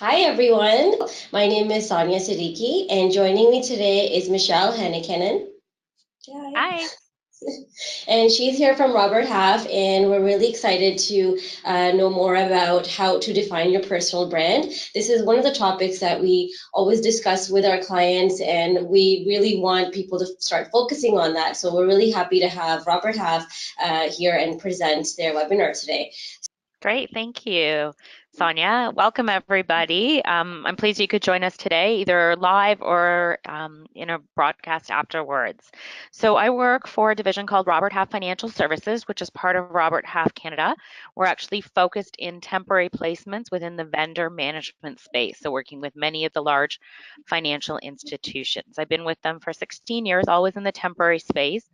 Hi everyone, my name is Sonia Siddiqui and joining me today is Michelle Hennekenen. Hi. Hi. And she's here from Robert Half, and we're really excited to know more about how to define your personal brand. This is one of the topics that we always discuss with our clients, and we really want people to start focusing on that. So we're really happy to have Robert Half here and present their webinar today. Great. Thank you, Sonia. Welcome, everybody. I'm pleased you could join us today, either live or in a broadcast afterwards. So I work for a division called Robert Half Financial Services, which is part of Robert Half Canada. We're actually focused in temporary placements within the vendor management space, so working with many of the large financial institutions. I've been with them for 16 years, always in the temporary space,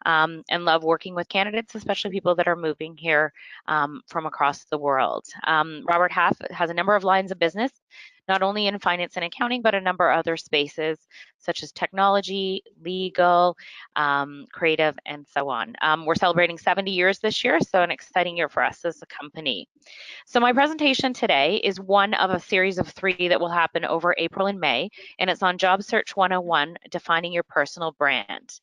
and love working with candidates, especially people that are moving here from across the world. Robert Half has a number of lines of business, not only in finance and accounting, but a number of other spaces such as technology, legal, creative, and so on. We're celebrating 70 years this year, so an exciting year for us as a company. So my presentation today is one of a series of 3 that will happen over April and May, and it's on Job Search 101, defining your personal brand.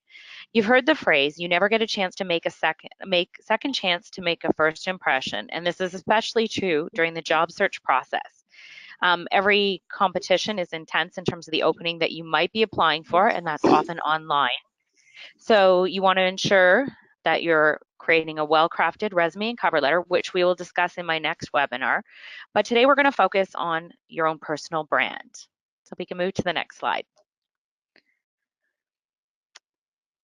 You've heard the phrase, you never get a chance to make second chance to make a first impression, and this is especially true during the job search process. Every competition is intense in terms of the opening that you might be applying for, and that's often online. So you want to ensure that you're creating a well-crafted resume and cover letter, which we will discuss in my next webinar. But today we're going to focus on your own personal brand. So we can move to the next slide.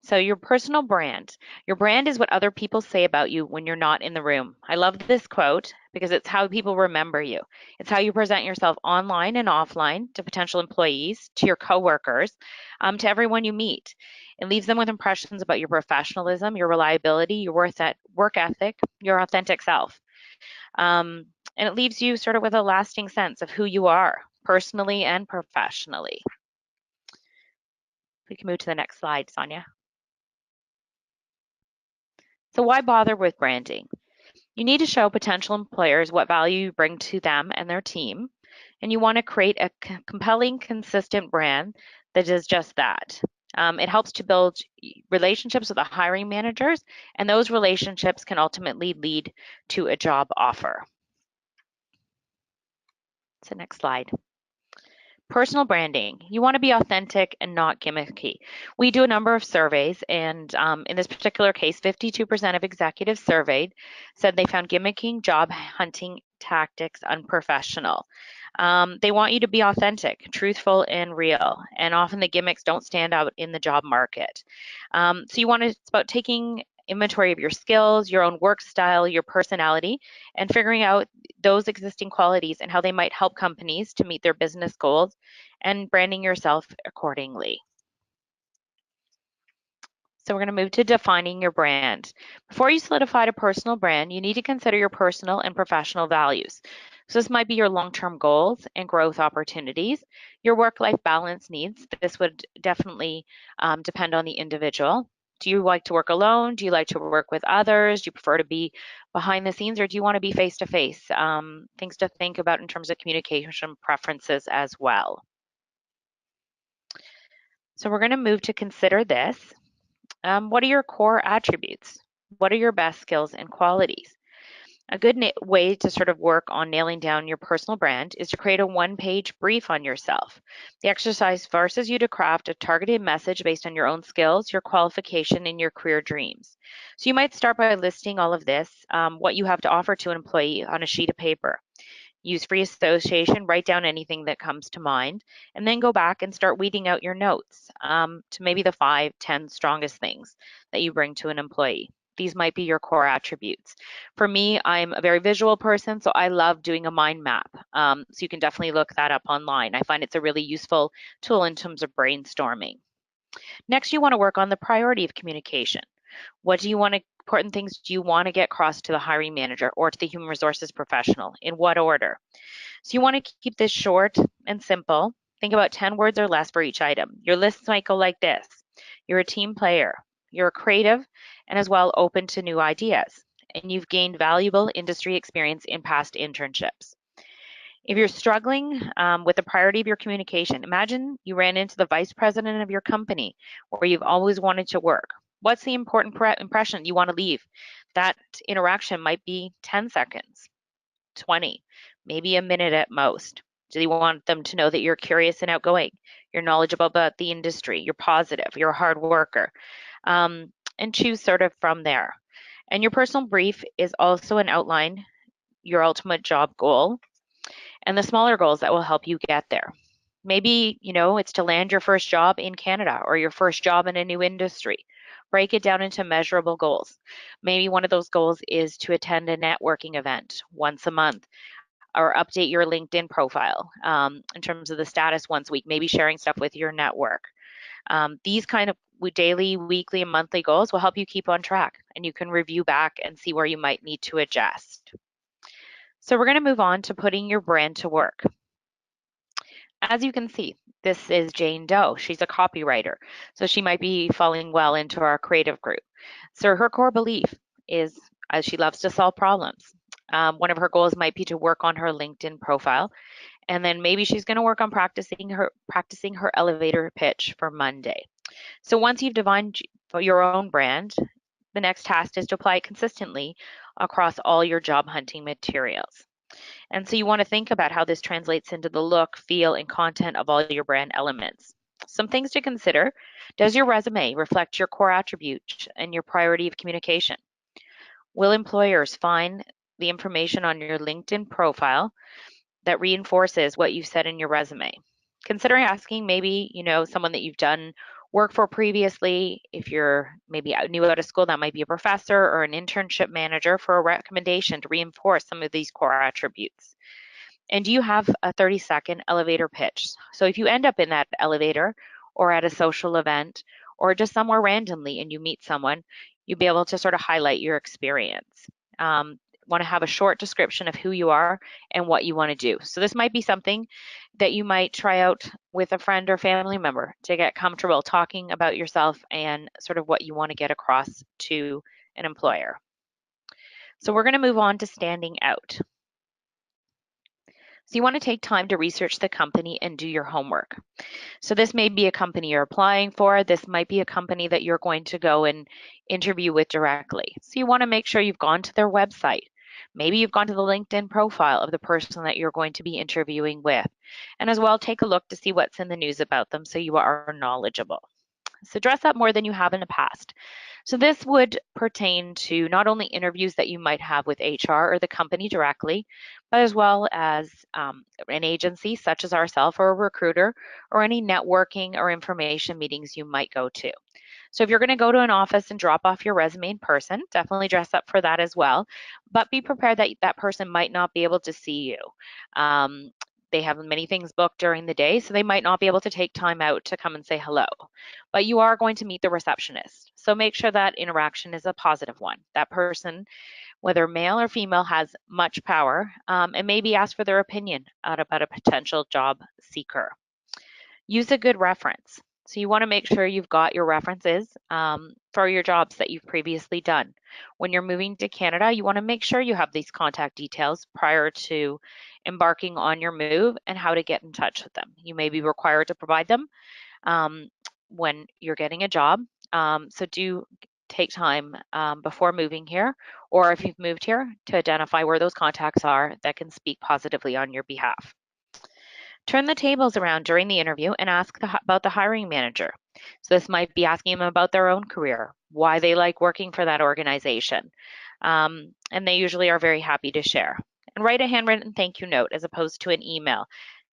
So your personal brand. Your brand is what other people say about you when you're not in the room. I love this quote because it's how people remember you. It's how you present yourself online and offline to potential employees, to your coworkers, to everyone you meet. It leaves them with impressions about your professionalism, your reliability, your work ethic, your authentic self. And it leaves you sort of with a lasting sense of who you are, personally and professionally. We can move to the next slide, Sonia. So why bother with branding? You need to show potential employers what value you bring to them and their team, and you want to create a compelling, consistent brand that does just that. It helps to build relationships with the hiring managers, and those relationships can ultimately lead to a job offer. So next slide. Personal branding. You want to be authentic and not gimmicky. We do a number of surveys, and in this particular case, 52% of executives surveyed said they found gimmicking job hunting tactics unprofessional. They want you to be authentic, truthful, and real, and often the gimmicks don't stand out in the job market. So you want to, it's about taking inventory of your skills, your own work style, your personality, and figuring out those existing qualities and how they might help companies to meet their business goals and branding yourself accordingly. So we're going to move to defining your brand. Before you solidify a personal brand, you need to consider your personal and professional values. So this might be your long-term goals and growth opportunities, your work-life balance needs. This would definitely depend on the individual. Do you like to work alone? Do you like to work with others? Do you prefer to be behind the scenes, or do you want to be face-to-face? Things to think about in terms of communication preferences as well. So we're going to move to consider this. What are your core attributes? What are your best skills and qualities? A good way to sort of work on nailing down your personal brand is to create a one-page brief on yourself. The exercise forces you to craft a targeted message based on your own skills, your qualification, and your career dreams. So you might start by listing all of this, what you have to offer to an employee on a sheet of paper. Use free association, write down anything that comes to mind, and then go back and start weeding out your notes to maybe the 5, 10 strongest things that you bring to an employee. These might be your core attributes. For me, I'm a very visual person, so I love doing a mind map. So you can definitely look that up online. I find it's a really useful tool in terms of brainstorming. Next, you want to work on the priority of communication. What do you want to, important things do you want to get across to the hiring manager or to the human resources professional? In what order? So you want to keep this short and simple. Think about 10 words or less for each item. Your list might go like this. You're a team player. You're creative and as well open to new ideas. And you've gained valuable industry experience in past internships. If you're struggling with the priority of your communication, imagine you ran into the vice president of your company where you've always wanted to work. What's the important impression you want to leave? That interaction might be 10 seconds, 20, maybe a minute at most. Do you want them to know that you're curious and outgoing, you're knowledgeable about the industry, you're positive, you're a hard worker, and choose sort of from there. And your personal brief is also an outline, your ultimate job goal, and the smaller goals that will help you get there. Maybe, it's to land your first job in Canada or your first job in a new industry. Break it down into measurable goals. Maybe one of those goals is to attend a networking event once a month or update your LinkedIn profile in terms of the status once a week, maybe sharing stuff with your network. These kind of daily, weekly, and monthly goals will help you keep on track, and you can review back and see where you might need to adjust. So we're going to move on to putting your brand to work. As you can see, this is Jane Doe. She's a copywriter, so she might be falling well into our creative group. So her core belief is, as she loves to solve problems, one of her goals might be to work on her LinkedIn profile, and then maybe she's going to work on practicing her elevator pitch for Monday. So once you've defined your own brand, the next task is to apply it consistently across all your job hunting materials. And so you want to think about how this translates into the look, feel, and content of all your brand elements. Some things to consider. Does your resume reflect your core attributes and your priority of communication? Will employers find the information on your LinkedIn profile that reinforces what you said in your resume? Consider asking maybe, someone that you've done work for previously. If you're maybe new out of school, that might be a professor or an internship manager for a recommendation to reinforce some of these core attributes. And do you have a 30-second elevator pitch? So if you end up in that elevator or at a social event or just somewhere randomly and you meet someone, you'll be able to sort of highlight your experience. Want to have a short description of who you are and what you want to do. So this might be something that you might try out with a friend or family member to get comfortable talking about yourself and sort of what you want to get across to an employer. So we're going to move on to standing out. So you want to take time to research the company and do your homework. So this may be a company you're applying for. This might be a company that you're going to go and interview with directly. So you want to make sure you've gone to their website. Maybe you've gone to the LinkedIn profile of the person that you're going to be interviewing with. And as well, take a look to see what's in the news about them so you are knowledgeable. So dress up more than you have in the past. So this would pertain to not only interviews that you might have with HR or the company directly, but as well as an agency such as ourselves or a recruiter or any networking or information meetings you might go to. So if you're going to go to an office and drop off your resume in person, definitely dress up for that as well. But be prepared that that person might not be able to see you. They have many things booked during the day, so they might not be able to take time out to come and say hello. But you are going to meet the receptionist. So make sure that interaction is a positive one. That person, whether male or female, has much power and maybe ask for their opinion about a potential job seeker. Use a good reference. So you want to make sure you've got your references for your jobs that you've previously done. When you're moving to Canada, you want to make sure you have these contact details prior to embarking on your move and how to get in touch with them. You may be required to provide them when you're getting a job. So do take time before moving here, or if you've moved here, to identify where those contacts are that can speak positively on your behalf. Turn the tables around during the interview and ask about the hiring manager. So this might be asking them about their own career, why they like working for that organization. And they usually are very happy to share. And write a handwritten thank you note as opposed to an email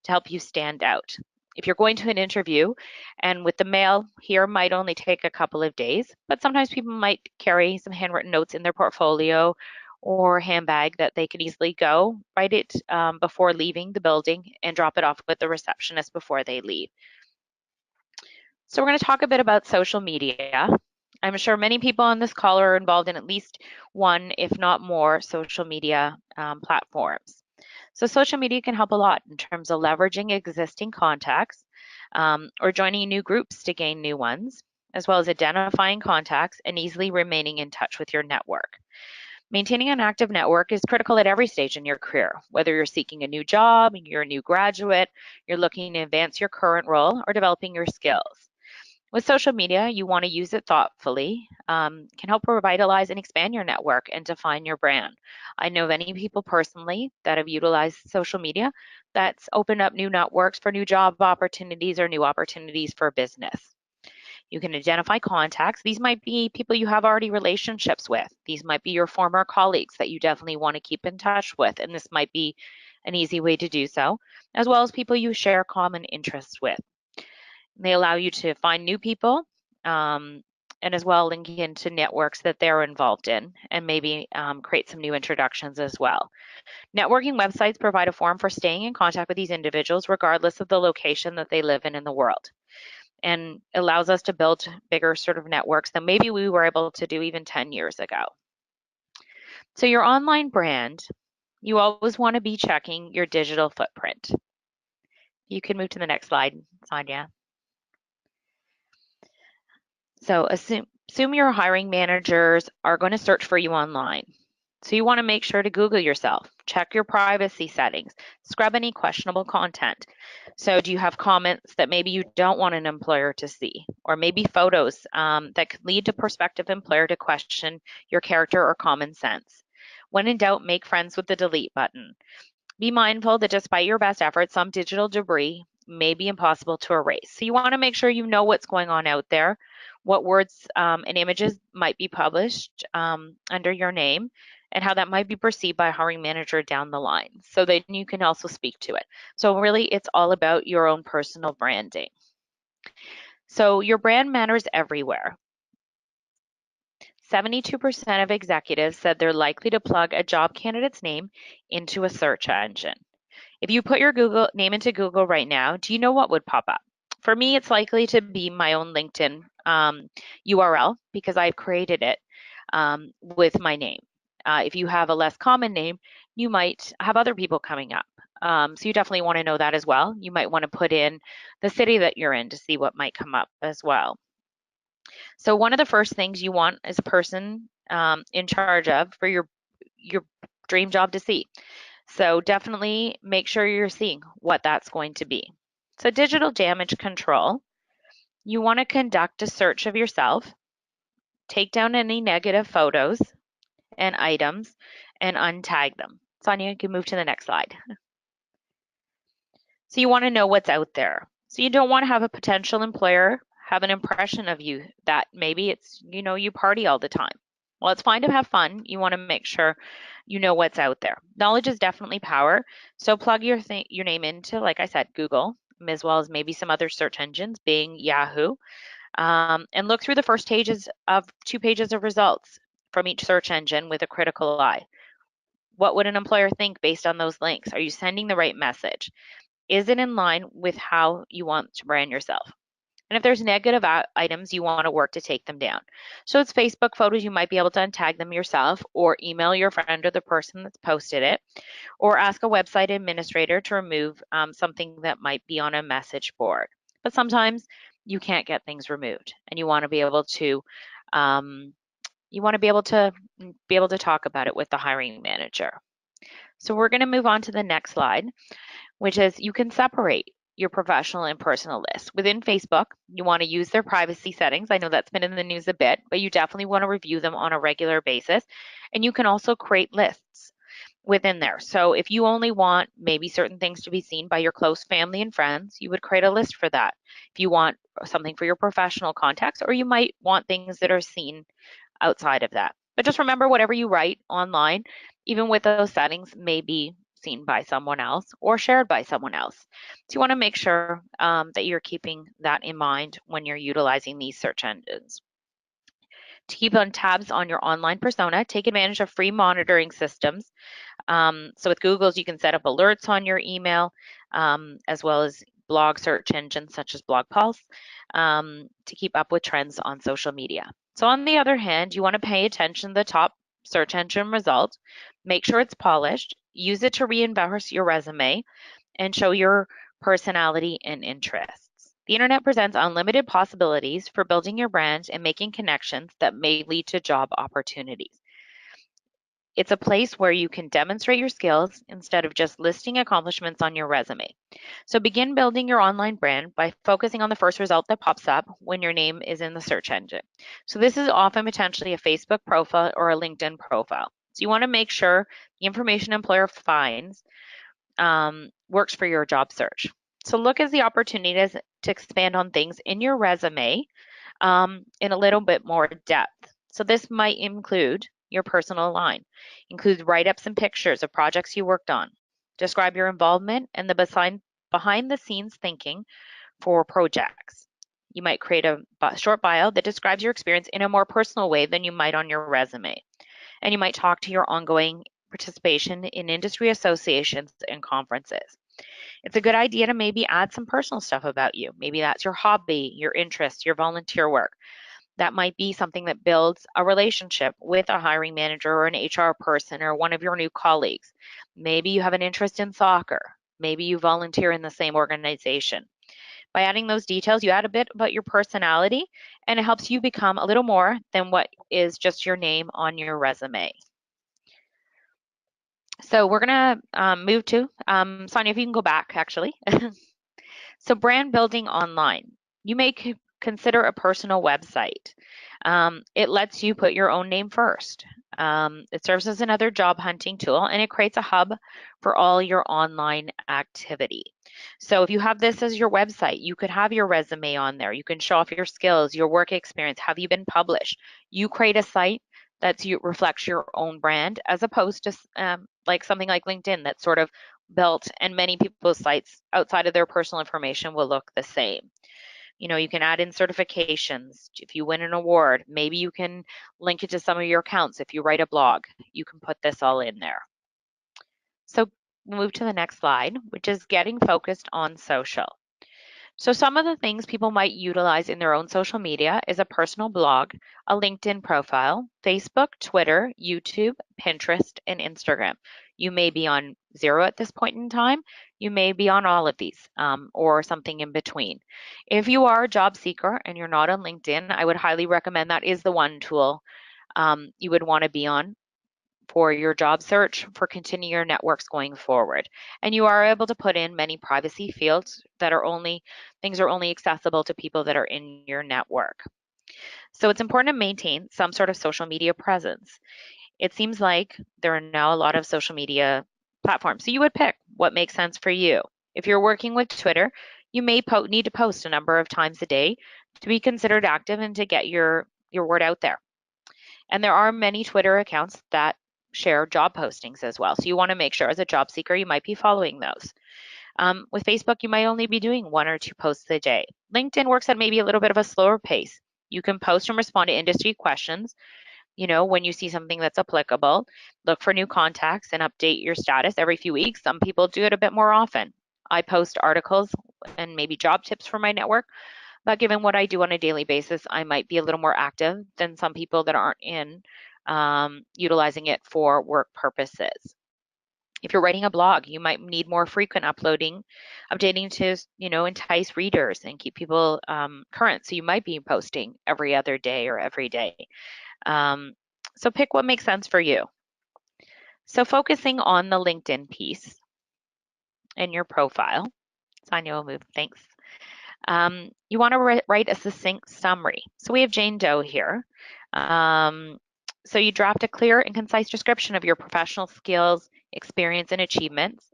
to help you stand out. If you're going to an interview, and with the mail here might only take a couple of days, but sometimes people might carry some handwritten notes in their portfolio or handbag that they could easily go, write it before leaving the building and drop it off with the receptionist before they leave. So we're going to talk a bit about social media. I'm sure many people on this call are involved in at least one, if not more, social media platforms. So social media can help a lot in terms of leveraging existing contacts or joining new groups to gain new ones, as well as identifying contacts and easily remaining in touch with your network. Maintaining an active network is critical at every stage in your career, whether you're seeking a new job, you're a new graduate, you're looking to advance your current role, or developing your skills. With social media, you want to use it thoughtfully, can help revitalize and expand your network and define your brand. I know many people personally that have utilized social media that's opened up new networks for new job opportunities or new opportunities for business. You can identify contacts. These might be people you have already relationships with. These might be your former colleagues that you definitely want to keep in touch with, and this might be an easy way to do so, as well as people you share common interests with. They allow you to find new people, and as well link into networks that they're involved in, and maybe create some new introductions as well. Networking websites provide a forum for staying in contact with these individuals regardless of the location that they live in the world, and allows us to build bigger sort of networks than maybe we were able to do even 10 years ago. So your online brand, you always want to be checking your digital footprint. You can move to the next slide, Sonia. So assume your hiring managers are going to search for you online. So you want to make sure to Google yourself, check your privacy settings, scrub any questionable content. So do you have comments that maybe you don't want an employer to see, or maybe photos that could lead to prospective employer to question your character or common sense? When in doubt, make friends with the delete button. Be mindful that despite your best efforts, some digital debris may be impossible to erase. So you want to make sure you know what's going on out there, what words and images might be published under your name, and how that might be perceived by a hiring manager down the line. So then you can also speak to it. So really, it's all about your own personal branding. So your brand matters everywhere. 72% of executives said they're likely to plug a job candidate's name into a search engine. If you put your Google name into Google right now, do you know what would pop up? For me, it's likely to be my own LinkedIn URL because I've created it with my name. If you have a less common name, you might have other people coming up. So you definitely want to know that as well. You might want to put in the city that you're in to see what might come up as well. So one of the first things you want as a person in charge of for your dream job to see. So definitely make sure you're seeing what that's going to be. So digital damage control, you want to conduct a search of yourself, take down any negative photos and items, and untag them. Sonia, you can move to the next slide. So you want to know what's out there. So you don't want to have a potential employer have an impression of you that maybe it's, you party all the time. Well, it's fine to have fun. You want to make sure you know what's out there. Knowledge is definitely power. So plug your name into, like I said, Google, as well as maybe some other search engines, Bing, Yahoo, and look through the first pages of 2 pages of results from each search engine with a critical eye. What would an employer think based on those links? Are you sending the right message? Is it in line with how you want to brand yourself? And if there's negative items, you want to work to take them down. So it's Facebook photos, you might be able to untag them yourself, or email your friend or the person that's posted it, or ask a website administrator to remove something that might be on a message board. But sometimes you can't get things removed, and you want to be able to talk about it with the hiring manager. So we're going to move on to the next slide, which is you can separate your professional and personal list. Within Facebook, you want to use their privacy settings. I know that's been in the news a bit, but you definitely want to review them on a regular basis. And you can also create lists within there. So if you only want maybe certain things to be seen by your close family and friends, you would create a list for that. If you want something for your professional contacts, or you might want things that are seen outside of that. But just remember, whatever you write online, even with those settings, may be seen by someone else or shared by someone else. So you want to make sure that you're keeping that in mind when you're utilizing these search engines. To keep on tabs on your online persona, take advantage of free monitoring systems. So with Google's, you can set up alerts on your email, as well as blog search engines such as Blog Pulse, to keep up with trends on social media. So on the other hand, you want to pay attention to the top search engine result, make sure it's polished, use it to reinforce your resume, and show your personality and interests. The internet presents unlimited possibilities for building your brand and making connections that may lead to job opportunities. It's a place where you can demonstrate your skills instead of just listing accomplishments on your resume. So begin building your online brand by focusing on the first result that pops up when your name is in the search engine. So this is often potentially a Facebook profile or a LinkedIn profile. So you want to make sure the information employer finds works for your job search. So look at the opportunities to expand on things in your resume in a little bit more depth. So this might include your personal line, include write-ups and pictures of projects you worked on, describe your involvement and the behind the scenes thinking for projects. You might create a short bio that describes your experience in a more personal way than you might on your resume. And you might talk to your ongoing participation in industry associations and conferences. It's a good idea to maybe add some personal stuff about you. Maybe that's your hobby, your interest, your volunteer work. That might be something that builds a relationship with a hiring manager or an HR person or one of your new colleagues. Maybe you have an interest in soccer. Maybe you volunteer in the same organization. By adding those details, you add a bit about your personality and it helps you become a little more than what is just your name on your resume. So we're going to move to, Sonia, if you can go back actually. So brand building online. You may consider a personal website. It lets you put your own name first. It serves as another job hunting tool and it creates a hub for all your online activity. So if you have this as your website, you could have your resume on there. You can show off your skills, your work experience. Have you been published? You create a site that reflects your own brand as opposed to like something like LinkedIn that's sort of built, and many people's sites outside of their personal information will look the same. You know, you can add in certifications. If you win an award, maybe you can link it to some of your accounts. If you write a blog, you can put this all in there. So we'll move to the next slide, which is getting focused on social. So some of the things people might utilize in their own social media is a personal blog, a LinkedIn profile, Facebook, Twitter, YouTube, Pinterest, and Instagram. You may be on 0 at this point in time. You may be on all of these or something in between. If you are a job seeker and you're not on LinkedIn, I would highly recommend that is the one tool you would want to be on for your job search for continuing your networks going forward. And you are able to put in many privacy fields that are only accessible to people that are in your network. So it's important to maintain some sort of social media presence. It seems like there are now a lot of social media platforms. So you would pick what makes sense for you. If you're working with Twitter, you may need to post a number of times a day to be considered active and to get your word out there. And there are many Twitter accounts that share job postings as well. So you want to make sure as a job seeker, you might be following those. With Facebook, you might only be doing 1 or 2 posts a day. LinkedIn works at maybe a little bit of a slower pace. You can post and respond to industry questions. You know, when you see something that's applicable, look for new contacts and update your status every few weeks. Some people do it a bit more often. I post articles and maybe job tips for my network, but given what I do on a daily basis, I might be a little more active than some people that aren't utilizing it for work purposes. If you're writing a blog, you might need more frequent updating to, entice readers and keep people current. So you might be posting every other day or every day. So pick what makes sense for you. So focusing on the LinkedIn piece in your profile. Sonia will move, thanks. You want to write a succinct summary. So we have Jane Doe here. So you draft a clear and concise description of your professional skills, experience, and achievements.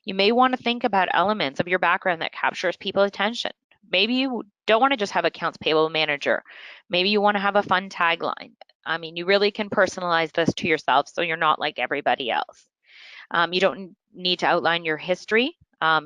You may want to think about elements of your background that captures people's attention. Maybe you don't want to just have accounts payable manager. Maybe you want to have a fun tagline. I mean, you really can personalize this to yourself so you're not like everybody else. You don't need to outline your history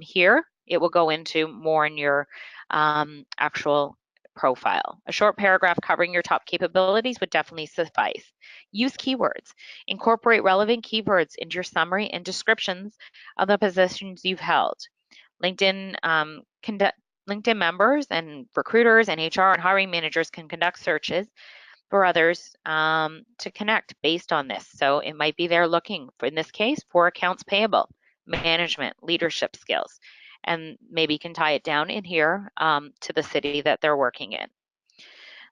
here. It will go into more in your actual profile. A short paragraph covering your top capabilities would definitely suffice. Use keywords. Incorporate relevant keywords into your summary and descriptions of the positions you've held. LinkedIn LinkedIn members and recruiters and HR and hiring managers can conduct searches for others to connect based on this. So it might be they're looking for, in this case, for accounts payable, management, leadership skills, and maybe can tie it down in here to the city that they're working in.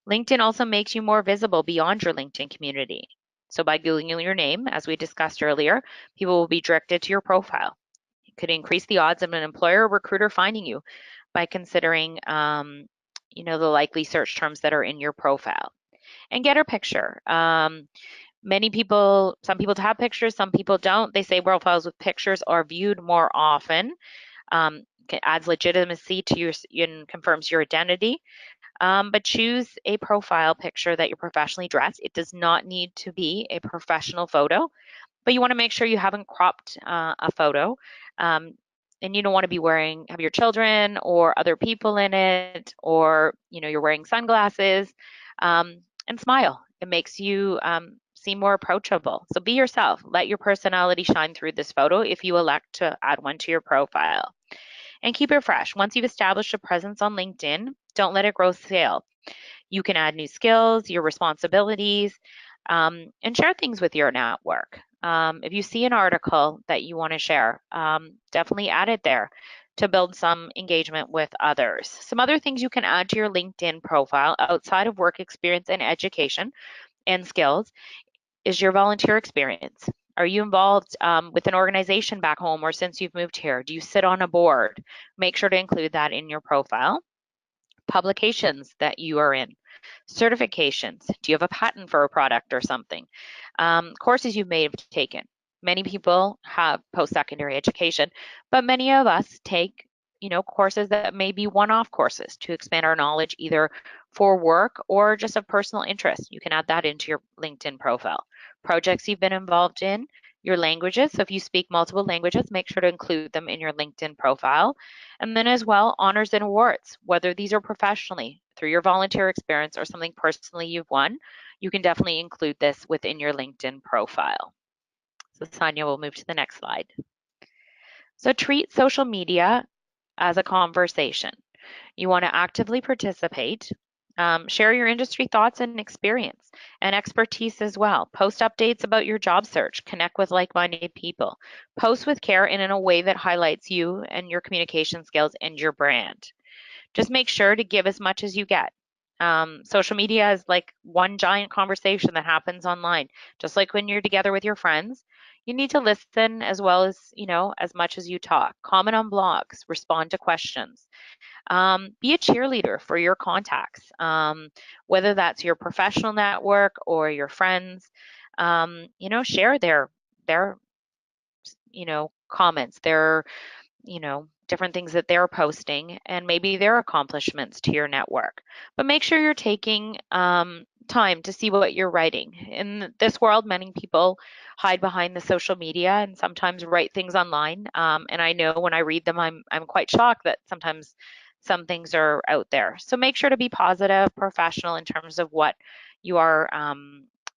LinkedIn also makes you more visible beyond your LinkedIn community. So by Googling your name, as we discussed earlier, people will be directed to your profile. It could increase the odds of an employer or recruiter finding you by considering, the likely search terms that are in your profile. And get a picture. Some people have pictures, some people don't. They say profiles with pictures are viewed more often. Adds legitimacy to your and confirms your identity. But choose a profile picture that you're professionally dressed. It does not need to be a professional photo, but you want to make sure you haven't cropped a photo. And you don't want to be have your children or other people in it, or you're wearing sunglasses. And smile. It makes you seem more approachable. So be yourself. Let your personality shine through this photo if you elect to add one to your profile. And keep it fresh. Once you've established a presence on LinkedIn, don't let it grow stale. You can add new skills, your responsibilities, and share things with your network. If you see an article that you want to share, definitely add it there to build some engagement with others. Some other things you can add to your LinkedIn profile outside of work experience and education and skills is your volunteer experience. Are you involved with an organization back home or since you've moved here? Do you sit on a board? Make sure to include that in your profile. Publications that you are in, certifications. Do you have a patent for a product or something? Courses you may have taken. Many people have post-secondary education, but many of us take courses that may be one-off courses to expand our knowledge either for work or just of personal interest. You can add that into your LinkedIn profile. Projects you've been involved in, your languages. So if you speak multiple languages, make sure to include them in your LinkedIn profile. And then as well, honors and awards, whether these are professionally through your volunteer experience or something personally you've won, you can definitely include this within your LinkedIn profile. So Sonia, we'll move to the next slide. So treat social media as a conversation. You want to actively participate. Share your industry thoughts and experience and expertise as well. Post updates about your job search. Connect with like-minded people. Post with care and in a way that highlights you and your communication skills and your brand. Just make sure to give as much as you get. Social media is like one giant conversation that happens online. Just like when you're together with your friends, you need to listen as well as, as much as you talk. Comment on blogs, respond to questions. Be a cheerleader for your contacts, whether that's your professional network or your friends. Share their comments, their different things that they're posting and maybe their accomplishments to your network. But make sure you're taking time to see what you're writing. In this world, many people hide behind the social media and sometimes write things online. And I know when I read them, I'm quite shocked that sometimes some things are out there. So make sure to be positive, professional in terms of what you are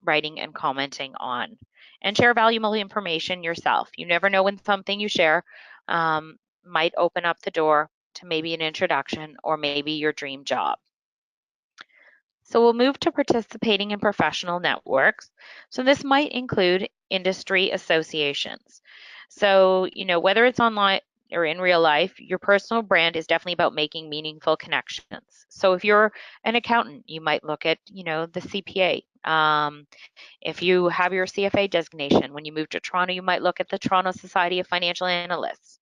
writing and commenting on. And share valuable information yourself. You never know when something you share might open up the door to maybe an introduction or maybe your dream job. So we'll move to participating in professional networks. So this might include industry associations. So, whether it's online or in real life, your personal brand is definitely about making meaningful connections. So if you're an accountant, you might look at, the CPA. If you have your CFA designation, when you move to Toronto, you might look at the Toronto Society of Financial Analysts.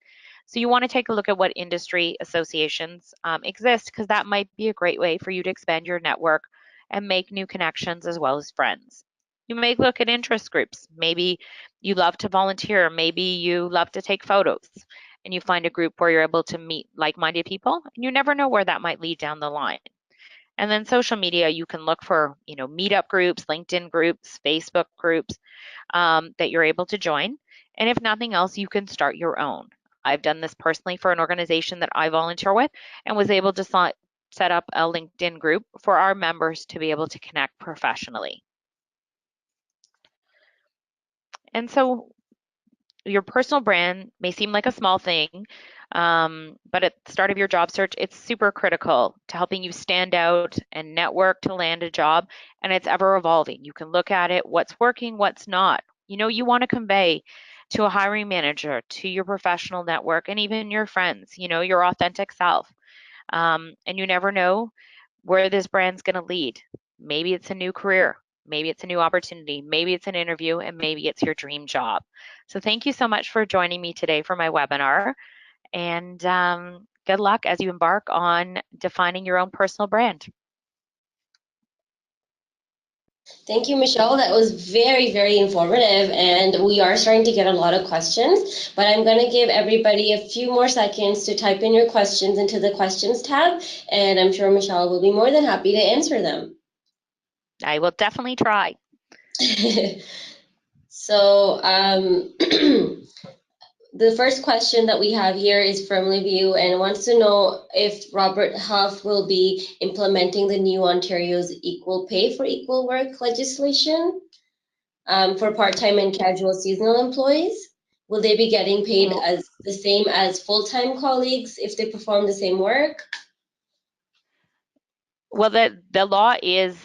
So you want to take a look at what industry associations exist, because that might be a great way for you to expand your network and make new connections as well as friends. You may look at interest groups. Maybe you love to volunteer. Maybe you love to take photos and you find a group where you're able to meet like-minded people, and you never know where that might lead down the line. And then social media, you can look for, meetup groups, LinkedIn groups, Facebook groups that you're able to join. And if nothing else, you can start your own. I've done this personally for an organization that I volunteer with and was able to set up a LinkedIn group for our members to be able to connect professionally. And so your personal brand may seem like a small thing, but at the start of your job search, it's super critical to helping you stand out and network to land a job, and it's ever evolving. You can look at it, what's working, what's not. You want to convey to a hiring manager, to your professional network, and even your friends, your authentic self. And you never know where this brand's going to lead. Maybe it's a new career. maybe it's a new opportunity, maybe it's an interview, and maybe it's your dream job. So thank you so much for joining me today for my webinar, and good luck as you embark on defining your own personal brand. Thank you, Michelle. That was very, very informative, and we are starting to get a lot of questions, but I'm going to give everybody a few more seconds to type in your questions into the questions tab, and I'm sure Michelle will be more than happy to answer them. I will definitely try. So, the first question that we have here is from Liviu and wants to know if Robert Huff will be implementing the new Ontario's equal pay for equal work legislation for part-time and casual seasonal employees. Will they be getting paid as the same as full-time colleagues if they perform the same work? Well, the law is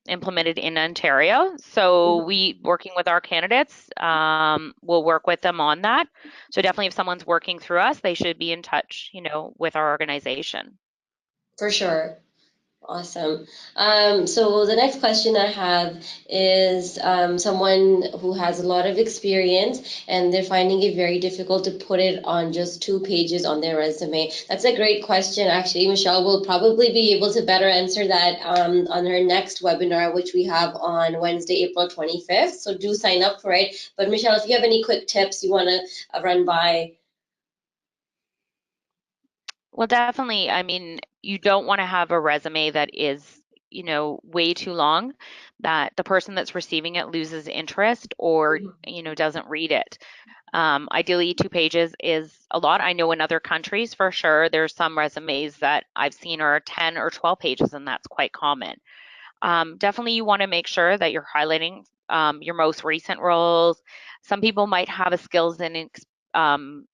implemented in Ontario, so we, working with our candidates, will work with them on that. So definitely, if someone's working through us, they should be in touch, with our organization. For sure. Awesome. So the next question I have is someone who has a lot of experience and they're finding it very difficult to put it on just 2 pages on their resume. That's a great question. Actually, Michelle will probably be able to better answer that on her next webinar, which we have on Wednesday, April 25th. So do sign up for it. But Michelle, if you have any quick tips you want to run by. Well, definitely. I mean, you don't want to have a resume that is, way too long, that the person that's receiving it loses interest or, doesn't read it. Ideally, 2 pages is a lot. I know in other countries, for sure, there's some resumes that I've seen are 10 or 12 pages, and that's quite common. Definitely, you want to make sure that you're highlighting your most recent roles. Some people might have a skills and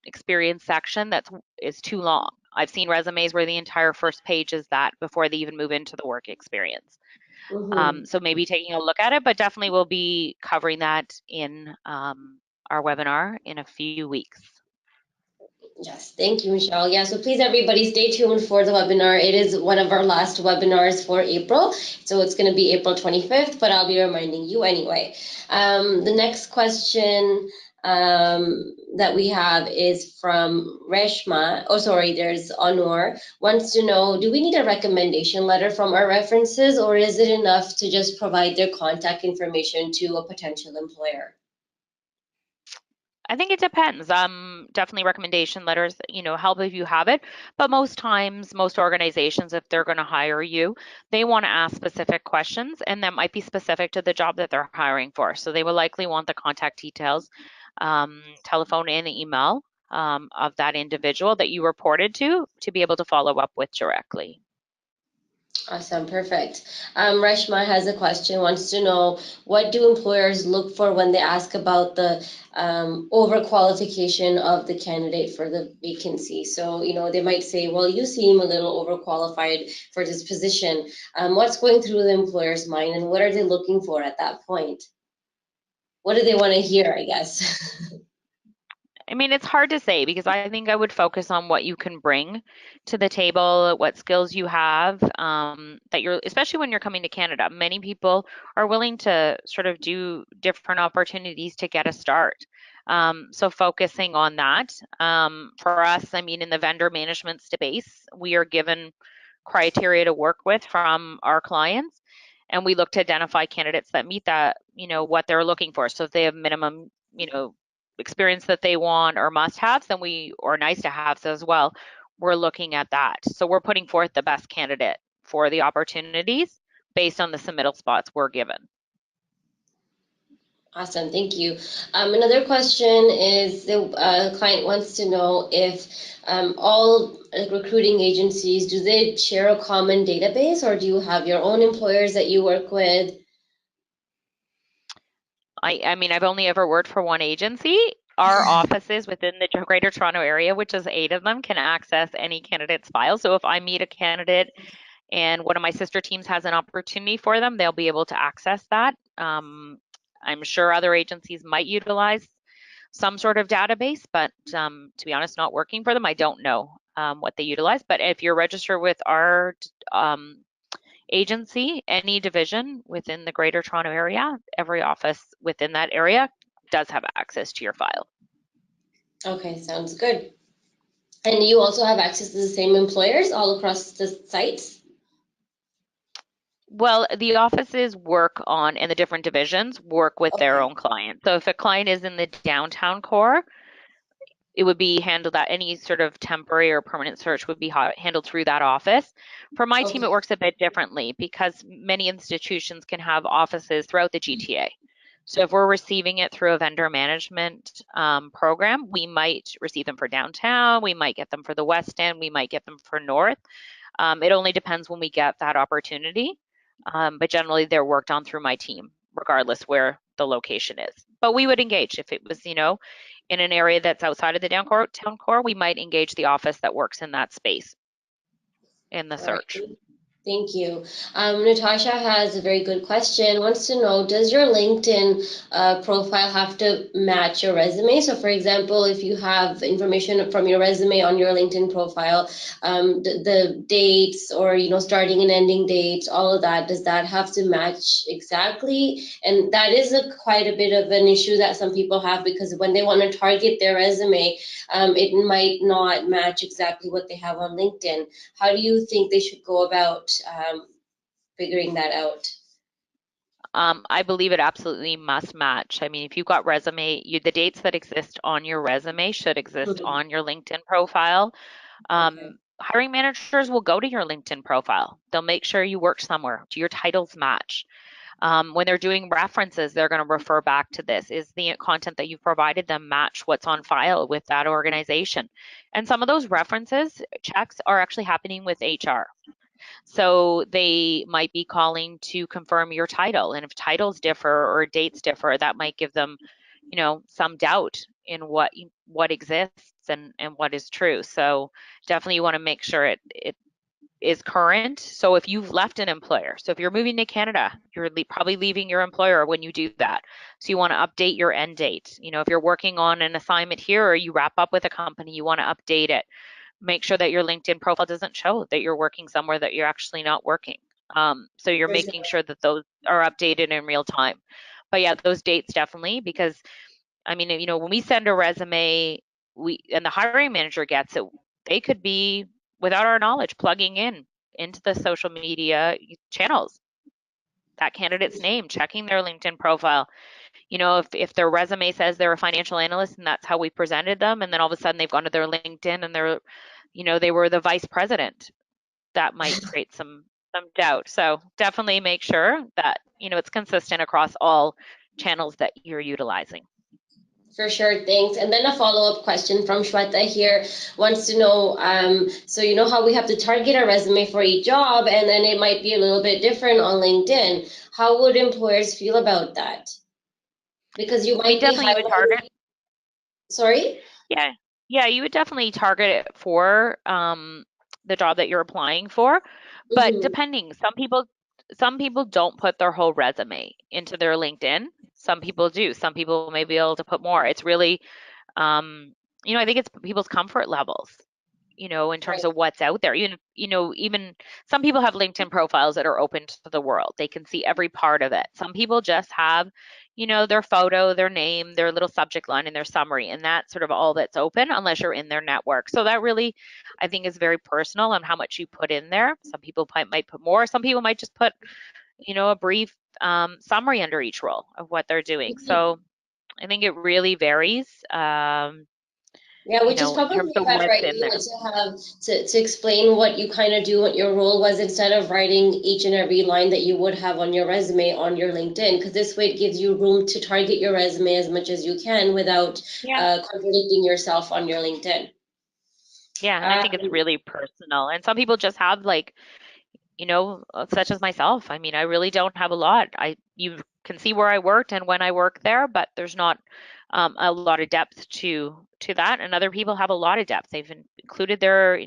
experience section that is too long. I've seen resumes where the entire first page is that before they even move into the work experience. So maybe taking a look at it, but definitely we'll be covering that in our webinar in a few weeks. Yes, thank you, Michelle. Yeah, so please everybody stay tuned for the webinar. It is one of our last webinars for April, so it's going to be April 25th, but I'll be reminding you anyway. The next question that we have is from Reshma. Oh, sorry, there's Honor. Wants to know, do we need a recommendation letter from our references, or is it enough to just provide their contact information to a potential employer? I think it depends. Definitely recommendation letters, help if you have it. But most times, most organizations, if they're going to hire you, they want to ask specific questions, and that might be specific to the job that they're hiring for. So they will likely want the contact details, telephone and email of that individual that you reported to be able to follow up with directly. Awesome, perfect. Reshma has a question, wants to know what do employers look for when they ask about the overqualification of the candidate for the vacancy? So, they might say, well, you seem a little overqualified for this position. What's going through the employer's mind and what are they looking for at that point? What do they want to hear, I guess? I mean, it's hard to say because I think I would focus on what you can bring to the table, what skills you have, that you're, especially when you're coming to Canada. Many people are willing to sort of do different opportunities to get a start. So focusing on that. For us, I mean, in the vendor management space, we are given criteria to work with from our clients, and we look to identify candidates that meet that, what they're looking for. So if they have minimum, experience that they want or must haves, then or nice to haves as well, we're looking at that. So we're putting forth the best candidate for the opportunities based on the submittal spots we're given. Awesome, thank you. Another question is the client wants to know if all recruiting agencies, do they share a common database or do you have your own employers that you work with? I mean, I've only ever worked for one agency. Our offices within the Greater Toronto Area, which is 8 of them, can access any candidate's file. So if I meet a candidate and one of my sister teams has an opportunity for them, they'll be able to access that. I'm sure other agencies might utilize some sort of database, but to be honest, not working for them, I don't know what they utilize. But if you're registered with our agency, any division within the Greater Toronto Area, every office within that area does have access to your file. Okay, sounds good. And you also have access to the same employers all across the sites? Well, the offices work on, and the different divisions work with their Okay. own client. So if a client is in the downtown core, it would be handled that any sort of temporary or permanent search would be handled through that office. For my team, it Okay. works a bit differently because many institutions can have offices throughout the GTA. So if we're receiving it through a vendor management program, we might receive them for downtown, we might get them for the West End, we might get them for North. It only depends when we get that opportunity, but generally they're worked on through my team, regardless where the location is. But we would engage if it was, in an area that's outside of the town core, we might engage the office that works in that space in the All right. search. Thank you. Natasha has a very good question. Wants to know, does your LinkedIn profile have to match your resume? So, for example, if you have information from your resume on your LinkedIn profile, the dates or starting and ending dates, all of that, does that have to match exactly? And that is quite a bit of an issue that some people have, because when they want to target their resume, it might not match exactly what they have on LinkedIn. How do you think they should go about figuring that out? I believe it absolutely must match. I mean, if you've got the dates that exist on your resume should exist Mhm. on your LinkedIn profile. Okay. Hiring managers will go to your LinkedIn profile. They'll make sure you work somewhere. Do your titles match? When they're doing references, they're going to refer back to this. Is the content that you've provided them match what's on file with that organization? And some of those references checks are actually happening with HR. So they might be calling to confirm your title. And if titles differ or dates differ, that might give them, some doubt in what exists and what is true. So definitely you want to make sure it is current. So if you've left an employer, so if you're moving to Canada, you're probably leaving your employer when you do that. So you want to update your end date. If you're working on an assignment here or you wrap up with a company, you want to update it. Make sure that your LinkedIn profile doesn't show that you're working somewhere that you're actually not working. So you're For sure. making sure that those are updated in real time. But yeah, those dates definitely, because I mean, when we send a resume, and the hiring manager gets it, they could be, without our knowledge, plugging into the social media channels that candidate's name, checking their LinkedIn profile. If their resume says they're a financial analyst and that's how we presented them, and then all of a sudden they've gone to their LinkedIn and they were the vice president, that might create some doubt. So definitely make sure that it's consistent across all channels that you're utilizing. For sure, thanks. And then a follow-up question from Shweta here wants to know, so you know how we have to target our resume for each job, and then it might be a little bit different on LinkedIn. How would employers feel about that? Because you I mean, might be definitely you would target. highlighting, sorry? Yeah, yeah, you would definitely target it for the job that you're applying for. But Mm-hmm. depending, some people don't put their whole resume into their LinkedIn. Some people do. Some people may be able to put more. It's really, um, I think it's people's comfort levels, in terms Right. of what's out there. Even some people have LinkedIn profiles that are open to the world. They can see every part of it. Some people just have, their photo, their name, their little subject line, and their summary, and that's sort of all that's open unless you're in their network. So that really, I think, is very personal on how much you put in there. Some people might put more. Some people might just put, a brief summary under each role of what they're doing. So I think it really varies. Yeah, which is In terms probably of better what's in idea there. to have to explain what you kind of do, what your role was, instead of writing each and every line that you would have on your resume on your LinkedIn, because this way it gives you room to target your resume as much as you can without Yeah. contradicting yourself on your LinkedIn. Yeah, and I think it's Um, really personal. And some people just have like, such as myself. I mean, I really don't have a lot. You can see where I worked and when I worked there, but there's not a lot of depth to that. And other people have a lot of depth. They've included their,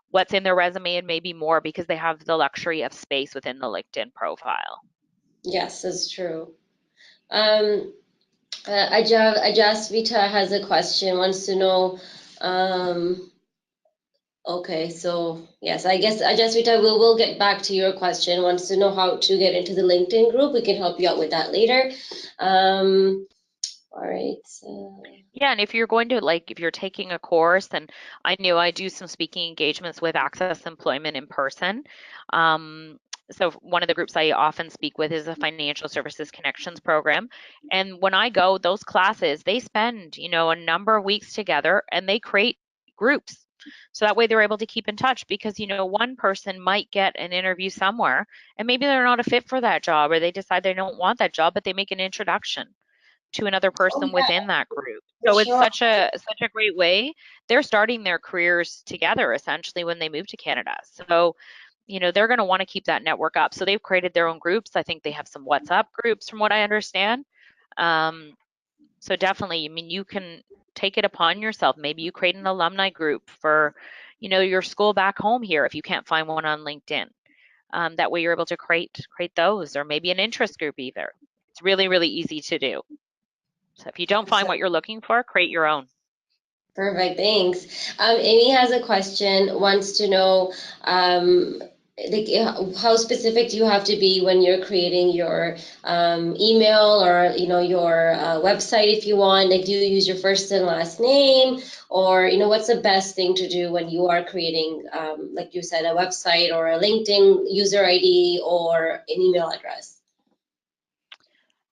what's in their resume and maybe more because they have the luxury of space within the LinkedIn profile. yes, that's true. Um, Ajas Vita has a question, wants to know. Um, Okay, so yes, I guess Jasvita, we'll get back to your question. Wants to know how to get into the LinkedIn group. We can help you out with that later. All right. So, Yeah, and if you're going to like, if you're taking a course, and I know I do some speaking engagements with Access Employment in person. Um, so one of the groups I often speak with is a Financial Services Connections program. And when I go, those classes, they spend, a number of weeks together and they create groups. So that way they're able to keep in touch because, one person might get an interview somewhere and maybe they're not a fit for that job or they decide they don't want that job, but they make an introduction to another oh person yeah, within that group. for So it's sure. such a great way. They're starting their careers together essentially when they move to Canada. So, they're going to want to keep that network up. So they've created their own groups. I think they have some WhatsApp groups from what I understand. Um, so definitely, I mean, you can take it upon yourself. Maybe you create an alumni group for, your school back home here if you can't find one on LinkedIn. That way you're able to create those, or maybe an interest group either. It's really, really easy to do. So if you don't find what you're looking for, create your own. Perfect, thanks. Amy has a question, wants to know like how specific do you have to be when you're creating your email or your website if you want? Like, do you use your first and last name, or what's the best thing to do when you are creating, like you said, a website or a LinkedIn user ID or an email address?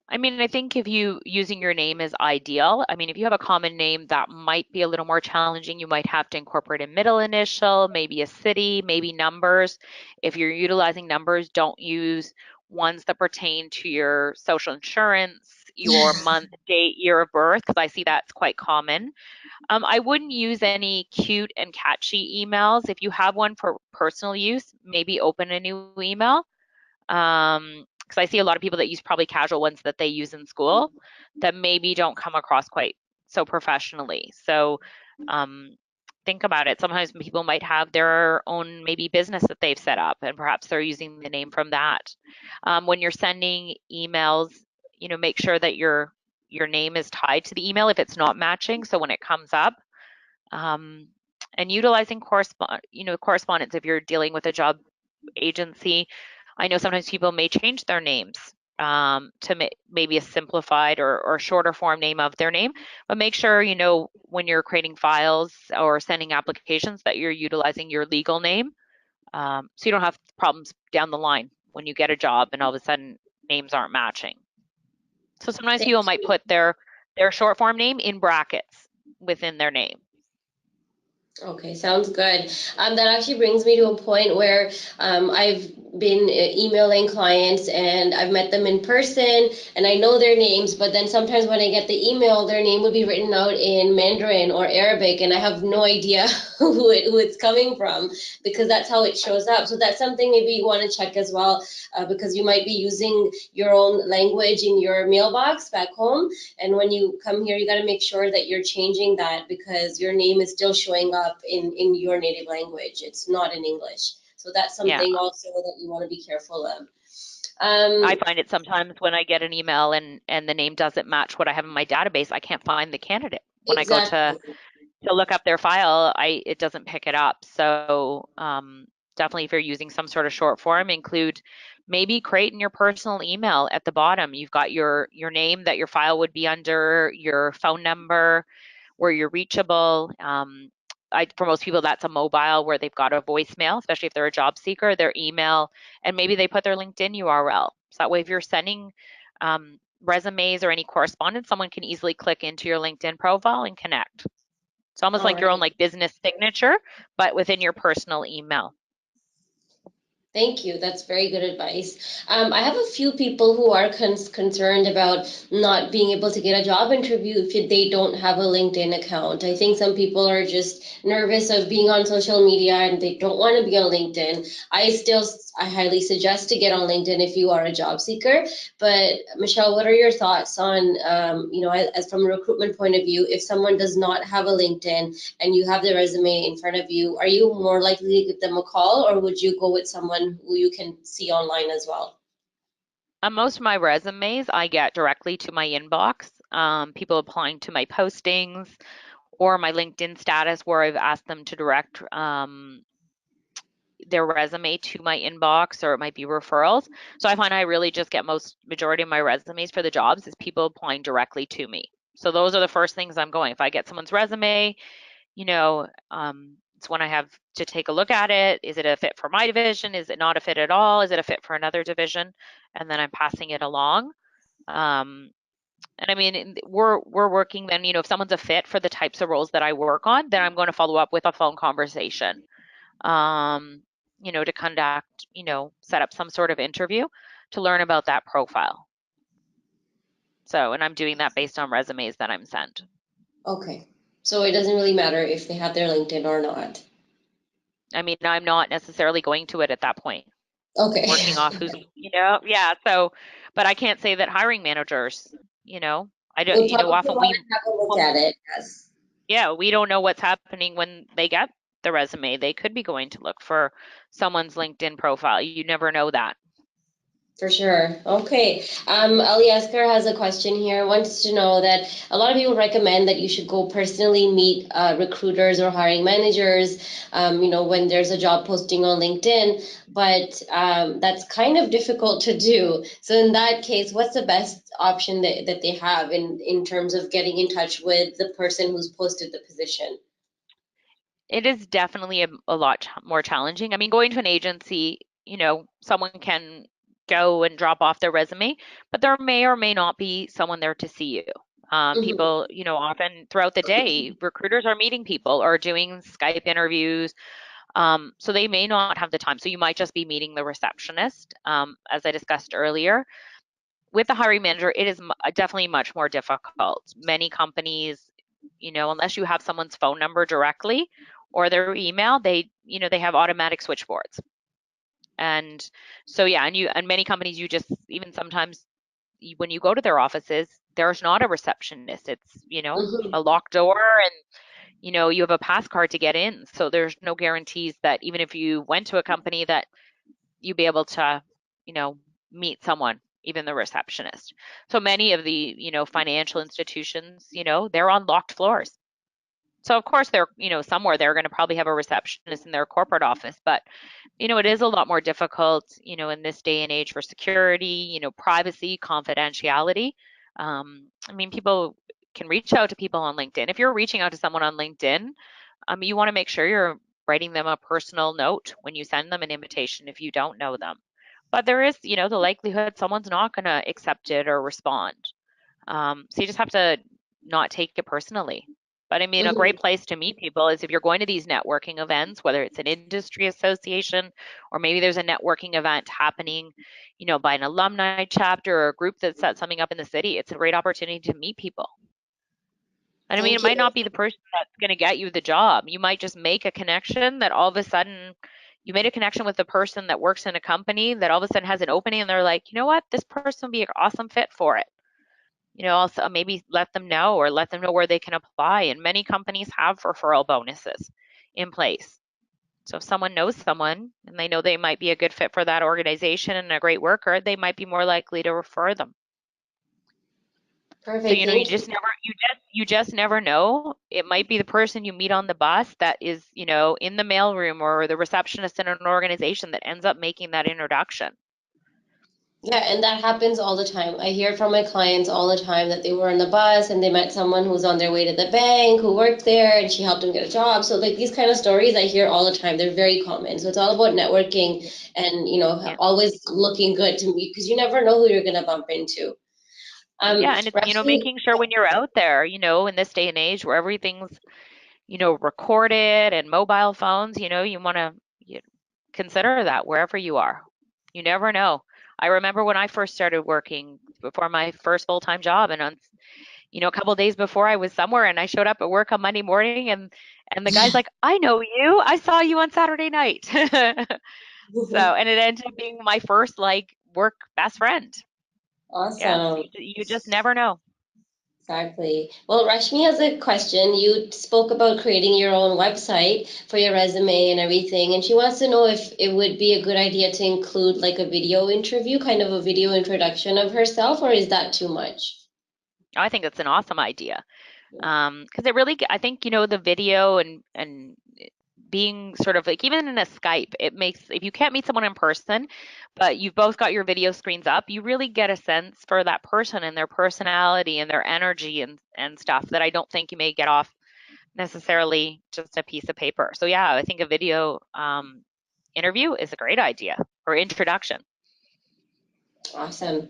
I mean, I think if you using your name is ideal. I mean, if you have a common name, that might be a little more challenging. You might have to incorporate a middle initial, maybe a city, maybe numbers. If you're utilizing numbers, don't use ones that pertain to your social insurance, your month, date, year of birth, because I see that's quite common. I wouldn't use any cute and catchy emails. If you have one for personal use, maybe open a new email. Because I see a lot of people that use probably casual ones that they use in school that maybe don't come across quite so professionally. So um, think about it. Sometimes people might have their own maybe business that they've set up, and perhaps they're using the name from that. When you're sending emails, make sure that your name is tied to the email if it's not matching. So when it comes up, um, and utilizing correspondence if you're dealing with a job agency. I know sometimes people may change their names to maybe a simplified or shorter form name of their name, but make sure when you're creating files or sending applications that you're utilizing your legal name, so you don't have problems down the line when you get a job and all of a sudden names aren't matching. So sometimes Thank people might you. put their short form name in brackets within their name. Okay, sounds good. That actually brings me to a point where I've been emailing clients and I've met them in person and I know their names, but then sometimes when I get the email, their name would be written out in Mandarin or Arabic, and I have no idea who it's coming from because that's how it shows up. So that's something maybe you want to check as well, because you might be using your own language in your mailbox back home. And when you come here, you got to make sure that you're changing that because your name is still showing up in your native language. It's not in English. So that's Yeah, something also that you want to be careful of. I Um, find it sometimes when I get an email and the name doesn't match what I have in my database, I can't find the candidate. When I go exactly. to look up their file, it doesn't pick it up. So definitely, if you're using some sort of short form, include maybe creating your personal email at the bottom. You've got your name that your file would be under, your phone number, where you're reachable. For most people, that's a mobile where they've got a voicemail, especially if they're a job seeker, their email, and maybe they put their LinkedIn URL. So that way, if you're sending resumes or any correspondence, someone can easily click into your LinkedIn profile and connect. It's almost All like your own right. like business signature, but within your personal email. Thank you. That's very good advice. I have a few people who are concerned about not being able to get a job interview if they don't have a LinkedIn account. I think some people are just nervous of being on social media and they don't want to be on LinkedIn. I highly suggest to get on LinkedIn if you are a job seeker. But Michelle, what are your thoughts on, as from a recruitment point of view, if someone does not have a LinkedIn and you have the resume in front of you, are you more likely to give them a call or would you go with someone who you can see online as well? Most of my resumes I get directly to my inbox. People applying to my postings or my LinkedIn status where I've asked them to direct their resume to my inbox, or it might be referrals. So I find I really just get majority of my resumes for the jobs is people applying directly to me. So those are the first things I'm going. If I get someone's resume, it's when I have to take a look at it. Is it a fit for my division? Is it not a fit at all? Is it a fit for another division? And then I'm passing it along. And I mean, we're working then, if someone's a fit for the types of roles that I work on, then I'm going to follow up with a phone conversation, um, to conduct, set up some sort of interview to learn about that profile. So, and I'm doing that based on resumes that I'm sent. Okay. So it doesn't really matter if they have their LinkedIn or not. I mean, I'm not necessarily going to it at that point. I'm Okay. working off who's, yeah. So, but I can't say that hiring managers, I don't, We'll probably often want to have a look at it. Yes. yeah, we don't know what's happening when they get the resume. They could be going to look for someone's LinkedIn profile. You never know that. For sure. Okay. Eliezer has a question here. Wants to know that a lot of people recommend that you should go personally meet recruiters or hiring managers, when there's a job posting on LinkedIn, but that's kind of difficult to do. So in that case, what's the best option that they have in terms of getting in touch with the person who's posted the position? It is definitely a lot more challenging. I mean, going to an agency, someone can go and drop off their resume, but there may or may not be someone there to see you. Hmm. People, often throughout the day, recruiters are meeting people or doing Skype interviews. So they may not have the time. So you might just be meeting the receptionist, as I discussed earlier. With the hiring manager, it is definitely much more difficult. Many companies, unless you have someone's phone number directly or their email, they have automatic switchboards. And so, yeah, and many companies, you just, even sometimes when you go to their offices, there's not a receptionist. It's, Hmm. a locked door, and, you have a pass card to get in. So there's no guarantees that even if you went to a company that you'd be able to, you know, meet someone, even the receptionist. So many of the, financial institutions, they're on locked floors. So of course they're, somewhere they're going to probably have a receptionist in their corporate office, but it is a lot more difficult, in this day and age for security, privacy, confidentiality. I mean, people can reach out to people on LinkedIn. If you're reaching out to someone on LinkedIn, you want to make sure you're writing them a personal note when you send them an invitation if you don't know them. But there is, the likelihood someone's not going to accept it or respond. So you just have to not take it personally. But I mean, a great Hmm. place to meet people is if you're going to these networking events, whether it's an industry association or maybe there's a networking event happening, by an alumni chapter or a group that set something up in the city. It's a great opportunity to meet people. And I mean, it Thank might you. not be the person that's going to get you the job. You might just make a connection that all of a sudden you made a connection with the person that works in a company that all of a sudden has an opening and they're like, you know what, this person would be an awesome fit for it. Also maybe let them know or let them know where they can apply. And many companies have referral bonuses in place. So if someone knows someone and they know they might be a good fit for that organization and a great worker, they might be more likely to refer them. So Perfect. you Thank you. just never you just never know. It might be the person you meet on the bus that is, in the mailroom or the receptionist in an organization that ends up making that introduction. Yeah, and that happens all the time. I hear from my clients all the time that they were on the bus and they met someone who's on their way to the bank who worked there and she helped them get a job. So like these kind of stories I hear all the time. They're very common. So it's all about networking and Yeah. always looking good to meet because you never know who you're gonna bump into. Yeah, and it's, Rashmi, making sure when you're out there, in this day and age where everything's, recorded and mobile phones, you want to consider that wherever you are. You never know. I remember when I first started working before my first full-time job, and on, a couple of days before I was somewhere and I showed up at work on Monday morning, and the guy's like, "I know you. I saw you on Saturday night." So, and it ended up being my first like work best friend. Yes, awesome. you just never know. Exactly. Well, Rashmi has a question. You spoke about creating your own website for your resume and everything, and she wants to know if it would be a good idea to include like a video interview, kind of a video introduction of herself, or is that too much? I think it's an awesome idea. Because it really, I think, the video and being sort of like even in a Skype, it makes if you can't meet someone in person, but you've both got your video screens up, you really get a sense for that person and their personality and their energy and stuff that I don't think you may get off necessarily just a piece of paper. So yeah, I think a video interview is a great idea or introduction. Awesome.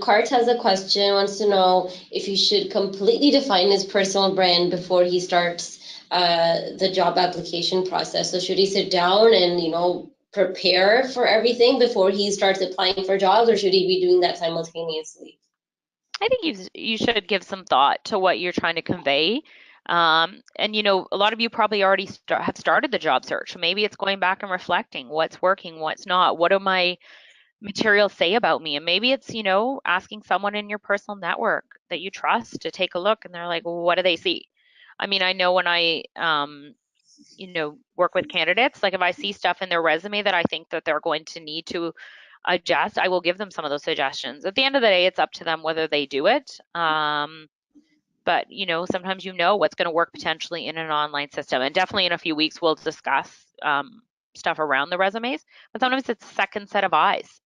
Cart has a question, wants to know if he should completely define his personal brand before he starts the job application process. So should he sit down and, prepare for everything before he starts applying for jobs, or should he be doing that simultaneously? I think you should give some thought to what you're trying to convey. And a lot of you probably already have started the job search. Maybe it's going back and reflecting what's working, what's not. What do my materials say about me? And maybe it's, asking someone in your personal network that you trust to take a look and they're like, well, what do they see? I mean, I know when I work with candidates, like if I see stuff in their resume that I think that they're going to need to adjust, I will give them some of those suggestions. At the end of the day, it's up to them whether they do it. But sometimes what's going to work potentially in an online system, and definitely in a few weeks we'll discuss stuff around the resumes. But sometimes it's a second set of eyes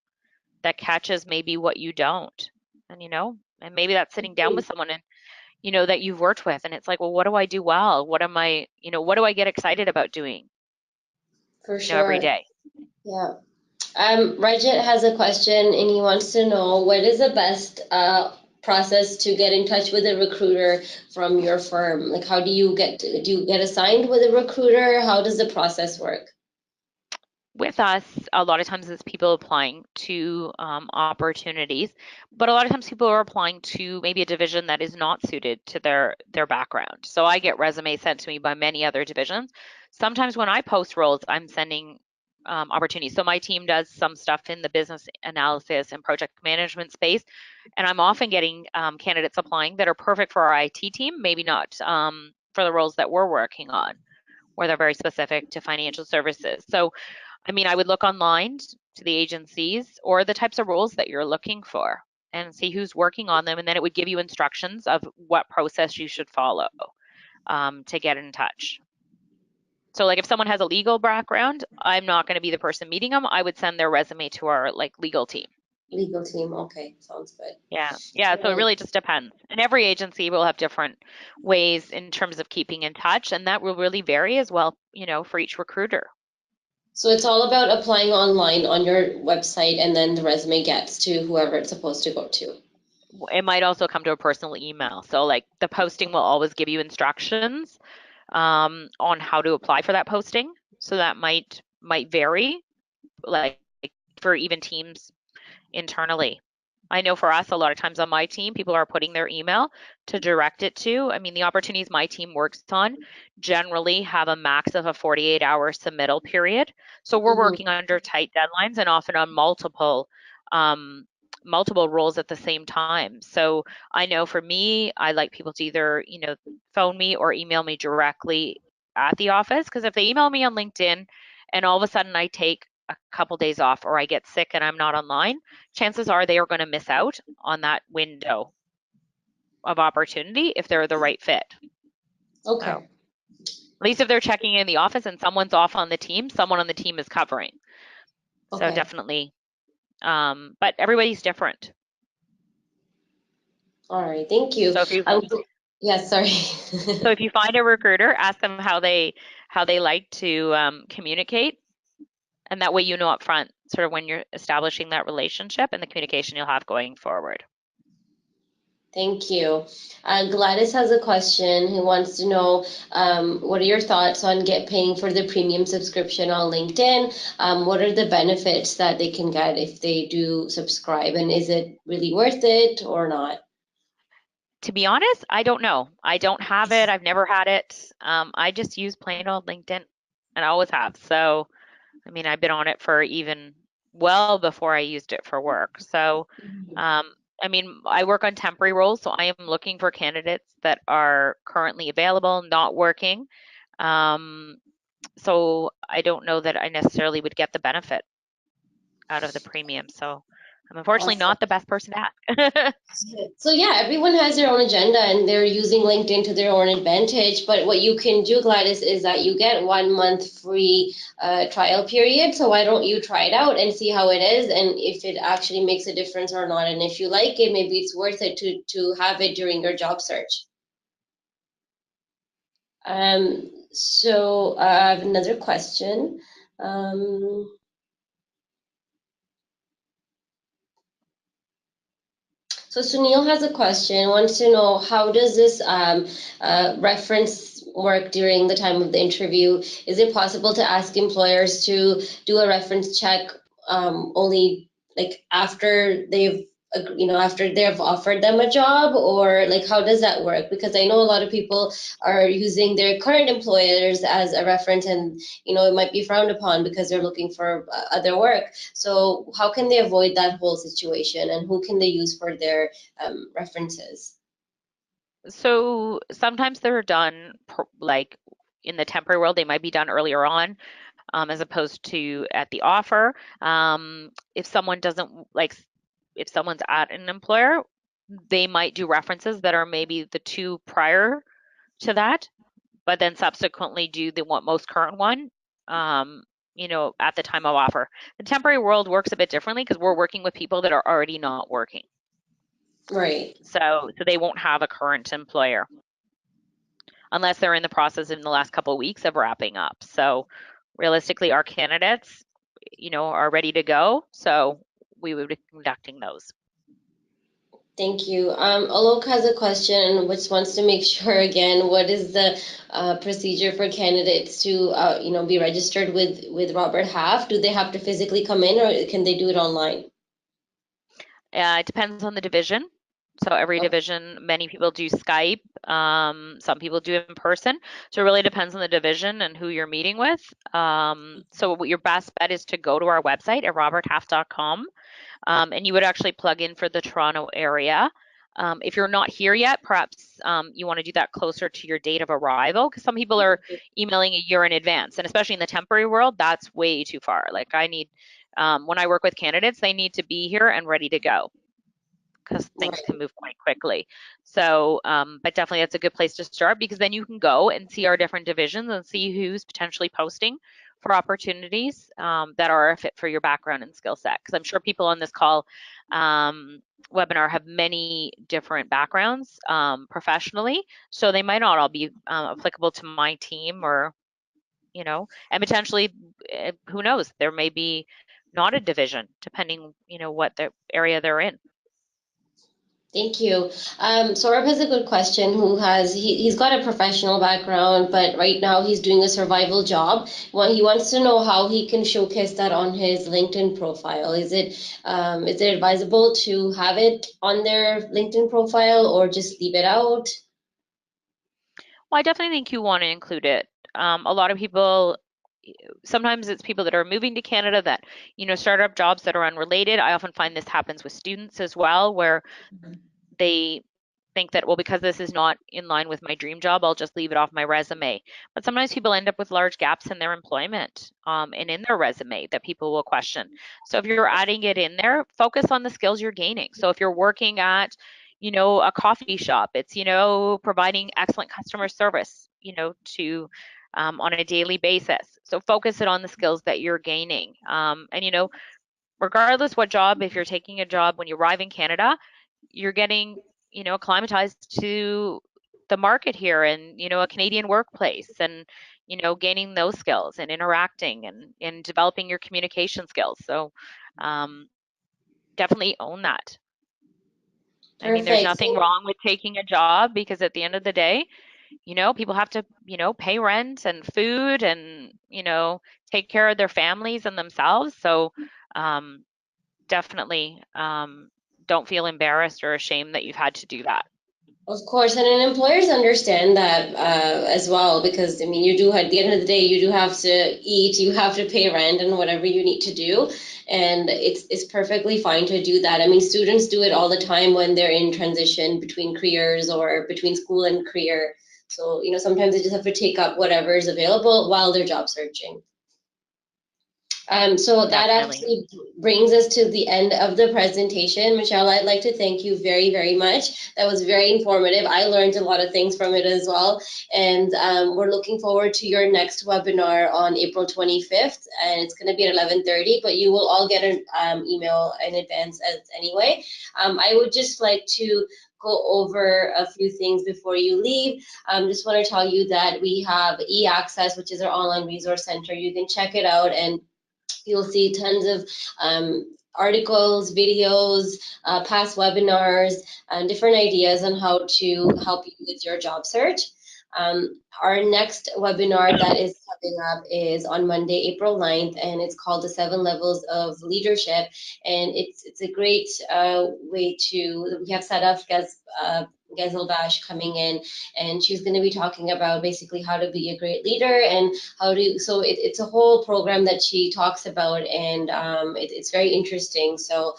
that catches maybe what you don't, and maybe that's sitting down with someone and that you've worked with, and it's like, well, what do I do well? What do I get excited about doing, For every sure. day? Yeah. Rajat has a question and he wants to know what is the best process to get in touch with a recruiter from your firm? Like, how do you get assigned with a recruiter? How does the process work? With us, a lot of times it's people applying to opportunities, but a lot of times people are applying to maybe a division that is not suited to their background. So I get resumes sent to me by many other divisions. Sometimes when I post roles, I'm sending opportunities. So my team does some stuff in the business analysis and project management space, and I'm often getting candidates applying that are perfect for our IT team, maybe not for the roles that we're working on, where they're very specific to financial services. So I mean, I would look online to the agencies or the types of roles that you're looking for and see who's working on them. And then it would give you instructions of what process you should follow to get in touch. So like if someone has a legal background, I'm not going to be the person meeting them. I would send their resume to our legal team. Legal team. Okay, sounds good. Yeah. Yeah. So it really just depends. And every agency will have different ways in terms of keeping in touch. And that will really vary as well, for each recruiter. So it's all about applying online on your website and then the resume gets to whoever it's supposed to go to. It might also come to a personal email. So like the posting will always give you instructions on how to apply for that posting. So that might vary, like for even teams internally. I know for us, a lot of times on my team, people are putting their email to direct it to. I mean, the opportunities my team works on generally have a max of a 48-hour submittal period. So we're Hmm. working under tight deadlines and often on um, multiple roles at the same time. So I know for me, I like people to either, phone me or email me directly at the office. Because if they email me on LinkedIn and all of a sudden I take a couple days off or I get sick and I'm not online, chances are they are going to miss out on that window of opportunity if they're the right fit. So Okay. at least if they're checking in the office and someone's off on the team, someone on the team is covering. So Okay. definitely, but everybody's different. All right. Thank you. So if you Yeah, sorry. so if you find a recruiter, ask them how they like to communicate, and that way up front, sort of when you're establishing that relationship and the communication you'll have going forward. Thank you. Gladys has a question who wants to know what are your thoughts on paying for the premium subscription on LinkedIn? What are the benefits that they can get if they do subscribe, and is it really worth it or not? To be honest, I don't know. I don't have it. I've never had it. I just use plain old LinkedIn and I always have. So, I mean, I've been on it for even well before I used it for work. So, Mhm. um, I mean, I work on temporary roles, so I am looking for candidates that are currently available, not working. Um, so I don't know that I necessarily would get the benefit out of the premium. So I'm unfortunately Awesome. not the best person to ask. So yeah, everyone has their own agenda and they're using LinkedIn to their own advantage. But what you can do, Gladys, is that you get 1 month free trial period. So why don't you try it out and see how it is and if it actually makes a difference or not. And if you like it, maybe it's worth it to have it during your job search. I have another question. Um, So Sunil has a question, wants to know how does this reference work during the time of the interview? Is it possible to ask employers to do a reference check only like after after they've offered them a job, or like how does that work? Because I know a lot of people are using their current employers as a reference, and it might be frowned upon because they're looking for other work. So how can they avoid that whole situation, and who can they use for their references? So sometimes they're done like in the temporary world, they might be done earlier on, as opposed to at the offer. If someone doesn't like, if someone's at an employer, they might do references that are maybe the two prior to that, but then subsequently do the most current one, at the time of offer. The temporary world works a bit differently because we're working with people that are already not working. Right. So they won't have a current employer unless they're in the process in the last couple of weeks of wrapping up. So realistically, our candidates, are ready to go. So we would be conducting those. Thank you. Alok has a question which wants to make sure again, what is the procedure for candidates to, be registered with Robert Half? Do they have to physically come in, or can they do it online? It depends on the division. So every Okay. division, many people do Skype. Some people do it in person. So it really depends on the division and who you're meeting with. So your best bet is to go to our website at roberthalf.com, and you would actually plug in for the Toronto area. If you're not here yet, perhaps you want to do that closer to your date of arrival, because some people are emailing a year in advance, and especially in the temporary world, that's way too far. Like when I work with candidates, they need to be here and ready to go because things can Right. move quite quickly. So, but definitely that's a good place to start, because then you can go and see our different divisions and see who's potentially posting for opportunities that are a fit for your background and skill set. Because I'm sure people on this call webinar have many different backgrounds professionally, so they might not all be applicable to my team, or and potentially, who knows, there may be not a division depending, what the area they're in. Thank you. Saurabh has a good question. He's got a professional background, but right now he's doing a survival job. Well, he wants to know how he can showcase that on his LinkedIn profile. Is it advisable to have it on their LinkedIn profile or just leave it out? Well, I definitely think you want to include it. A lot of people, sometimes it's people that are moving to Canada that, start up jobs that are unrelated. I often find this happens with students as well, where they think that, well, because this is not in line with my dream job, I'll just leave it off my resume. But sometimes people end up with large gaps in their employment and in their resume that people will question. So if you're adding it in there, focus on the skills you're gaining. So if you're working at, a coffee shop, it's, providing excellent customer service, to on a daily basis. So focus it on the skills that you're gaining. And, regardless what job, if you're taking a job when you arrive in Canada, you're getting, acclimatized to the market here and, a Canadian workplace, and, gaining those skills and interacting and developing your communication skills. So um, definitely own that. I mean, there's Perfect. nothing wrong with taking a job, because at the end of the day, people have to, pay rent and food and, take care of their families and themselves. So um, definitely don't feel embarrassed or ashamed that you've had to do that. Of course, and employers understand that as well, because I mean, you do at the end of the day, you do have to eat, you have to pay rent and whatever you need to do, and it's perfectly fine to do that. I mean, students do it all the time when they're in transition between careers or between school and career. So, sometimes they just have to take up whatever is available while they're job searching. So that Definitely. actually brings us to the end of the presentation. Michelle, I'd like to thank you very, very much. That was very informative. I learned a lot of things from it as well. And we're looking forward to your next webinar on April 25th. And it's going to be at 11:30, but you will all get an email in advance anyway. I would just like to go over a few things before you leave. Just want to tell you that we have ACCES, which is our online resource center. You can check it out, and you'll see tons of articles, videos, past webinars, and different ideas on how to help you with your job search. Our next webinar that is coming up is on Monday, April 9th, and it's called The 7 Levels of Leadership. And it's a great way to, we have Sadaf Gezelbash coming in, and she's going to be talking about basically how to be a great leader and how do so it's a whole program that she talks about, and it's very interesting. So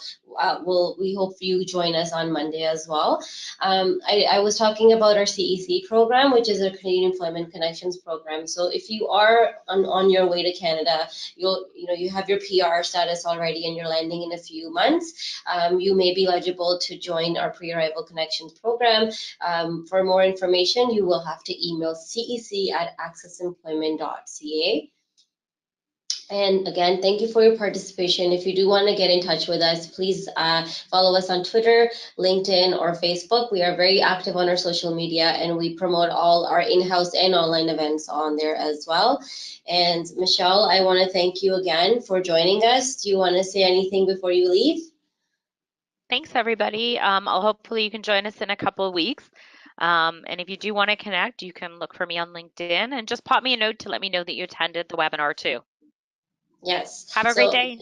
we hope you join us on Monday as well. I was talking about our CEC program, which is a Canadian Employment Connections program. So if you are on your way to Canada, you have your PR status already and you're landing in a few months, you may be eligible to join our pre-arrival connections program. For more information, you will have to email cec@accessemployment.ca. And again, thank you for your participation. If you do want to get in touch with us, please follow us on Twitter, LinkedIn, or Facebook. We are very active on our social media, and we promote all our in-house and online events on there as well. And Michelle, I want to thank you again for joining us. Do you want to say anything before you leave? Thanks, everybody. I'll hopefully you can join us in a couple of weeks. And if you do want to connect, you can look for me on LinkedIn and just pop me a note to let me know that you attended the webinar too. Yes. Have a great So, day.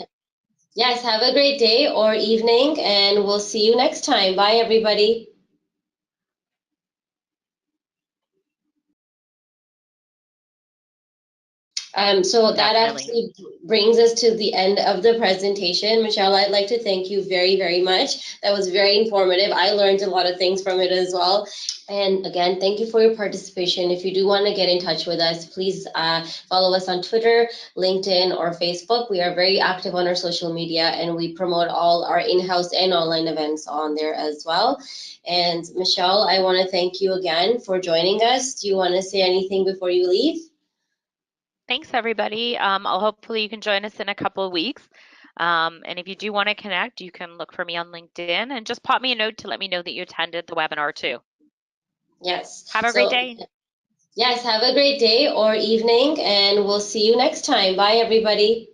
yes, have a great day or evening, and we'll see you next time. Bye, everybody. So that Definitely. actually brings us to the end of the presentation. Michelle, I'd like to thank you very, very much. That was very informative. I learned a lot of things from it as well. And again, thank you for your participation. If you do want to get in touch with us, please follow us on Twitter, LinkedIn, or Facebook. We are very active on our social media, and we promote all our in-house and online events on there as well. And Michelle, I want to thank you again for joining us. Do you want to say anything before you leave? Thanks, everybody. I'll hopefully you can join us in a couple of weeks. And if you do want to connect, you can look for me on LinkedIn and just pop me a note to let me know that you attended the webinar too. Yes. Have a great So, day. yes, have a great day or evening, and we'll see you next time. Bye, everybody.